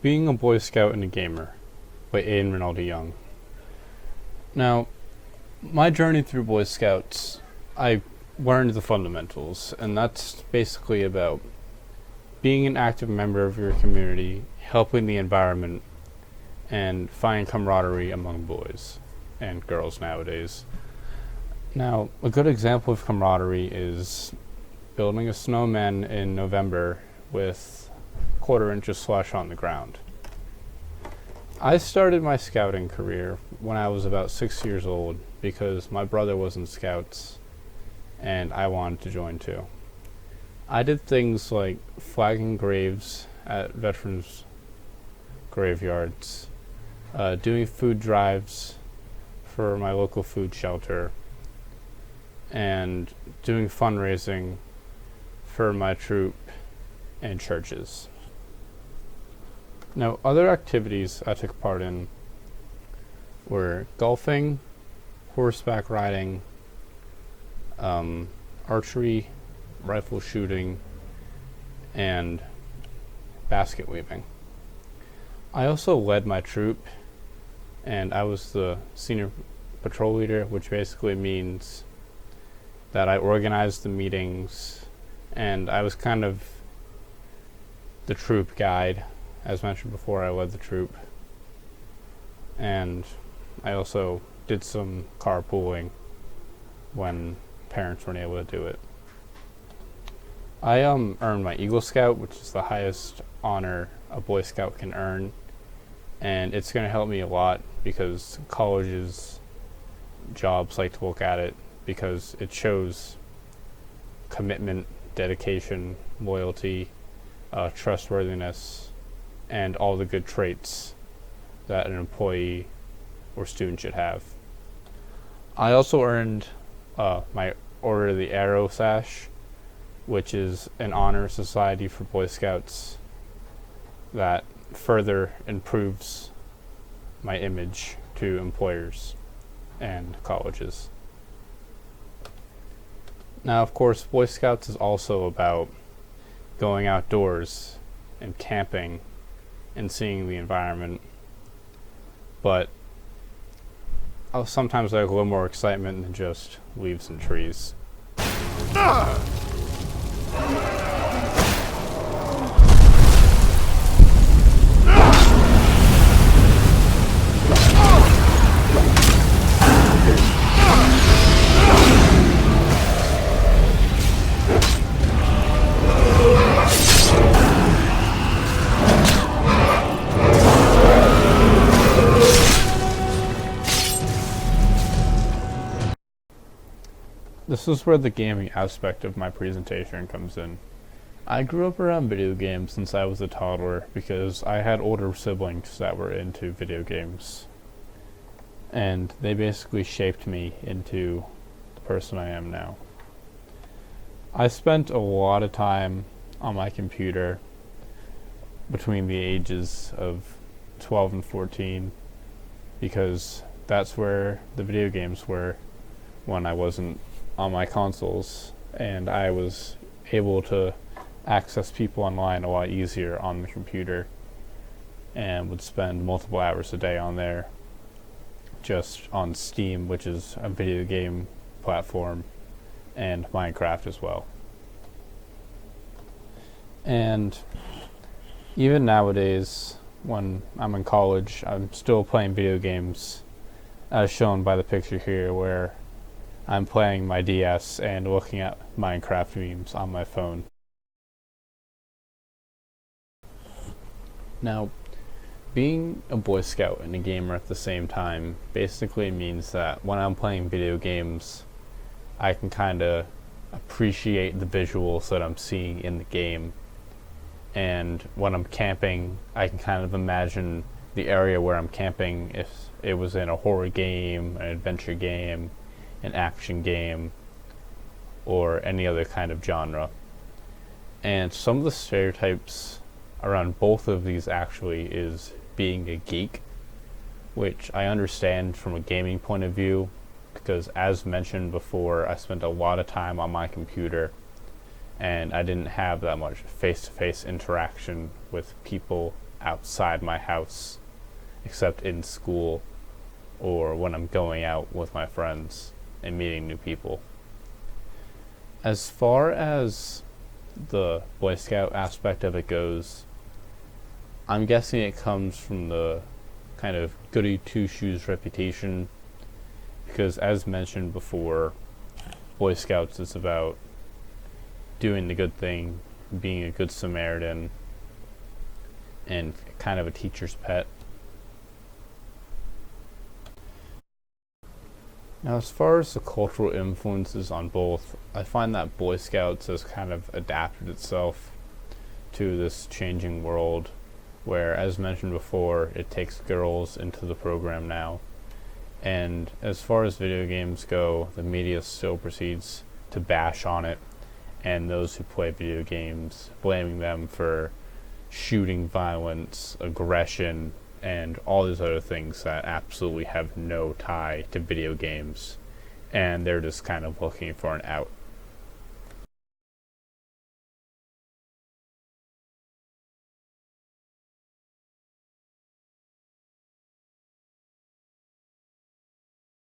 Being a Boy Scout and a Gamer by Aidan Rinaldi-Young. Now, my journey through Boy Scouts, I learned the fundamentals, and that's basically about being an active member of your community, helping the environment, and finding camaraderie among boys and girls nowadays. Now, a good example of camaraderie is building a snowman in November with quarter-inch of slush on the ground. I started my scouting career when I was about 6 years old because my brother was in Scouts and I wanted to join too. I did things like flagging graves at veterans' graveyards, doing food drives for my local food shelter, and doing fundraising for my troop and churches. Now, other activities I took part in were golfing, horseback riding, archery, rifle shooting, and basket weaving. I also led my troop, and I was the senior patrol leader, which basically means that I organized the meetings, and I was kind of the troop guide. As mentioned before, I led the troop, and I also did some carpooling when parents weren't able to do it. I earned my Eagle Scout, which is the highest honor a Boy Scout can earn, and it's going to help me a lot because colleges, jobs like to look at it because it shows commitment, dedication, loyalty, trustworthiness, and all the good traits that an employee or student should have. I also earned my Order of the Arrow sash, which is an honor society for Boy Scouts that further improves my image to employers and colleges. Now, of course, Boy Scouts is also about going outdoors and camping and seeing the environment, but I'll sometimes like a little more excitement than just leaves and trees. This is where the gaming aspect of my presentation comes in. I grew up around video games since I was a toddler because I had older siblings that were into video games. And they basically shaped me into the person I am now. I spent a lot of time on my computer between the ages of 12 and 14 because that's where the video games were when I wasn't on my consoles, and I was able to access people online a lot easier on the computer and would spend multiple hours a day on there, just on Steam, which is a video game platform, and Minecraft as well. And even nowadays, when I'm in college, I'm still playing video games, as shown by the picture here, where I'm playing my DS and looking at Minecraft memes on my phone. Now, being a Boy Scout and a gamer at the same time basically means that when I'm playing video games, I can kind of appreciate the visuals that I'm seeing in the game. And when I'm camping, I can kind of imagine the area where I'm camping if it was in a horror game, an adventure game, an action game, or any other kind of genre. And some of the stereotypes around both of these actually is being a geek, which I understand from a gaming point of view because, as mentioned before, I spent a lot of time on my computer and I didn't have that much face-to-face interaction with people outside my house except in school or when I'm going out with my friends and meeting new people. As far as the Boy Scout aspect of it goes, I'm guessing it comes from the kind of goody two-shoes reputation, because as mentioned before, Boy Scouts is about doing the good thing, being a good Samaritan, and kind of a teacher's pet. Now, as far as the cultural influences on both, I find that Boy Scouts has kind of adapted itself to this changing world, where, as mentioned before, it takes girls into the program now. And as far as video games go, the media still proceeds to bash on it, and those who play video games, blaming them for shooting violence, aggression, and all these other things that absolutely have no tie to video games, and they're just kind of looking for an out.